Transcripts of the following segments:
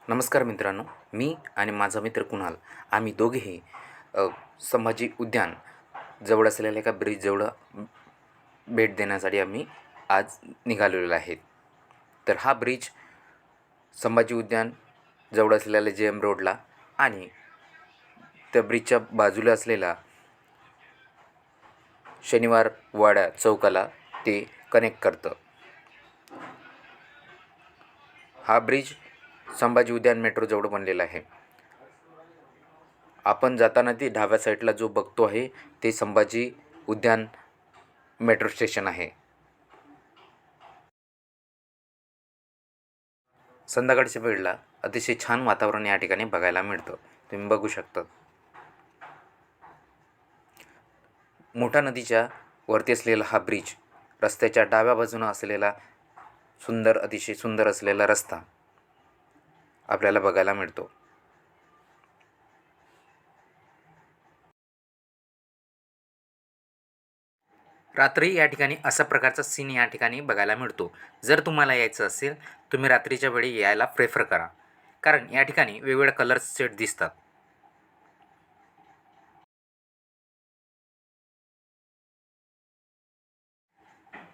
नमस्कार मित्रांनो, मी आणि माझा मित्र कुणाल आम्ही दोघेही संभाजी उद्यान जवळ असलेल्या एका ब्रिज जवळ भेट देण्यासाठी आम्ही आज निघालेलो आहेत. तर हा ब्रिज संभाजी उद्यान जवळ असलेल्या JM रोडला आणि त्या ब्रिजच्या बाजूला असलेला शनिवार वाडा चौकाला ते कनेक्ट करतं. हा ब्रिज संभाजी उद्यान मेट्रो जवळ बनलेला आहे. आपण जाताना ती डाव्या साईडला जो बघतो आहे ते संभाजी उद्यान मेट्रो स्टेशन आहे. संध्याकाळच्या वेळेला अतिशय छान वातावरण या ठिकाणी बघायला मिळतं. तुम्ही बघू शकता. मोठा नदीच्या वरती असलेला हा ब्रिज, रस्त्याच्या डाव्या बाजूने असलेला अतिशय सुंदर असलेला रस्ता आपल्याला बघायला मिळतो. रात्री या ठिकाणी अशा प्रकारचा सीन या ठिकाणी बघायला मिळतो. जर तुम्हाला यायचं असेल, तुम्ही रात्रीच्या वेळी यायला प्रेफर करा, कारण या ठिकाणी वेगवेगळ्या कलर्स सेट दिसतात.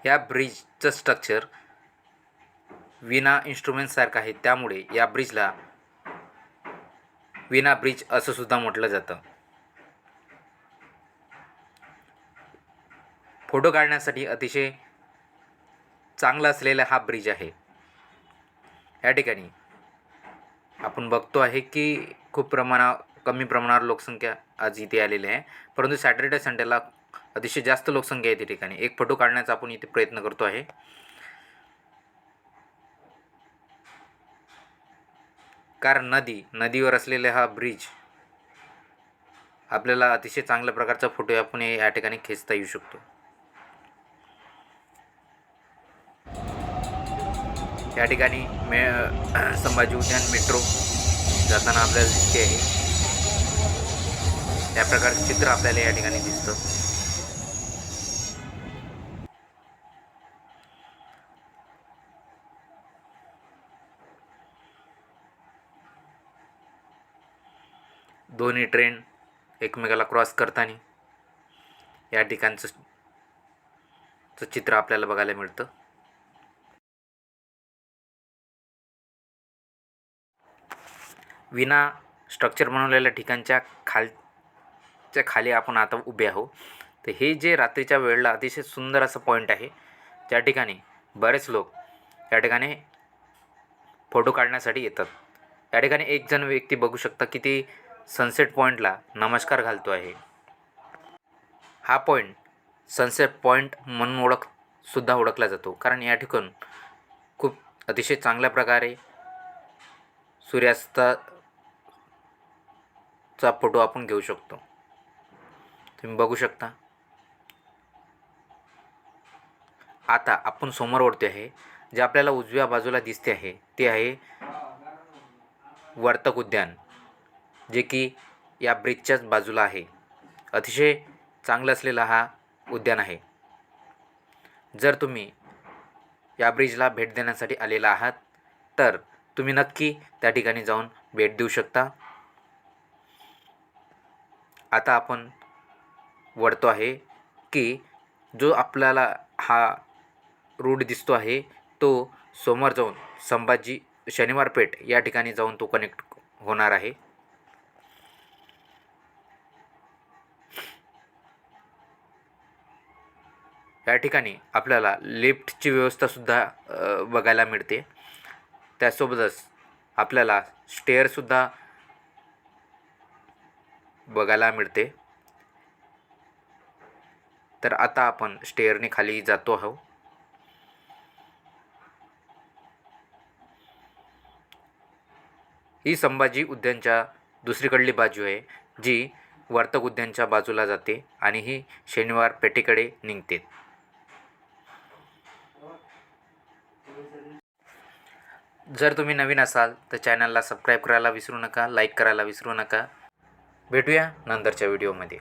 या ब्रिजचं स्ट्रक्चर विना इन्स्ट्रुमेंटसारखं आहे, त्यामुळे या ब्रिजला विना ब्रिज असं सुद्धा म्हटलं जातं. फोटो काढण्यासाठी अतिशय चांगला असलेला हा ब्रिज आहे. या ठिकाणी आपण बघतो आहे की कमी प्रमाणावर लोकसंख्या आज इथे आलेली आहे, परंतु सॅटर्डे संडेला अतिशय जास्त लोकसंख्या आहे. त्या ठिकाणी एक फोटो काढण्याचा आपण इथे प्रयत्न करतो आहे. कारण नदीवर असलेला हा ब्रिज आपल्याला अतिशय चांगल्या प्रकारचा फोटो आपण या ठिकाणी खेचता येऊ शकतो. या ठिकाणी संभाजी उद्यान मेट्रो जाताना आपल्याला दिसते आहे. त्या प्रकारचे चित्र आपल्याला या ठिकाणी दिसतं. दोन्ही ट्रेन एकमेकाला क्रॉस करताना या ठिकाणचं चित्र आपल्याला बघायला मिळतं. विना स्ट्रक्चर बनवलेल्या ठिकाणच्या खाली आपण आता उभे आहोत. तर हे जे रात्रीच्या वेळेला अतिशय सुंदर असं पॉईंट आहे, त्या ठिकाणी बरेच लोक या ठिकाणी फोटो काढण्यासाठी येतात. या ठिकाणी एक जण व्यक्ती बघू शकता की ती सनसेट पॉईंटला नमस्कार घालतो आहे. हा पॉईंट सनसेट पॉईंट म्हणून सुद्धा ओळखला जातो, कारण या ठिकाणी खूप अतिशय चांगल्या प्रकारे सूर्यास्ताचा फोटो आपण घेऊ शकतो. तुम्ही बघू शकता. आता आपण समोर वळतो आहे. जे आपल्याला उजव्या बाजूला दिसते आहे ते आहे वर्तक उद्यान, जे की या ब्रिजच्याच बाजूला आहे. अतिशय चांगलं असलेला हा उद्यान आहे. जर तुम्ही या ब्रिजला भेट देण्यासाठी आलेला आहात तर तुम्ही नक्की त्या ठिकाणी जाऊन भेट देऊ शकता. आता आपण वळतो आहे की जो आपल्याला हा रूट दिसतो आहे तो समोर जाऊन संभाजी शनिवार पेठ या ठिकाणी जाऊन तो कनेक्ट होणार आहे. या ठिकाणी आपल्याला लिफ्टची व्यवस्थासुद्धा बघायला मिळते. त्यासोबतच आपल्याला स्टेअरसुद्धा बघायला मिळते. तर आता आपण स्टेअरने खाली जातो आहोत. ही संभाजी उद्यानच्या दुसरीकडली बाजू आहे, जी वर्तक उद्यानच्या बाजूला जाते आणि ही शनिवार पेठेकडे निघते. जर तुम्ही नवीन असाल तर चॅनलला सबस्क्राईब करायला विसरू नका, लाईक करायला विसरू नका. भेटूया नंतरच्या व्हिडिओमध्ये.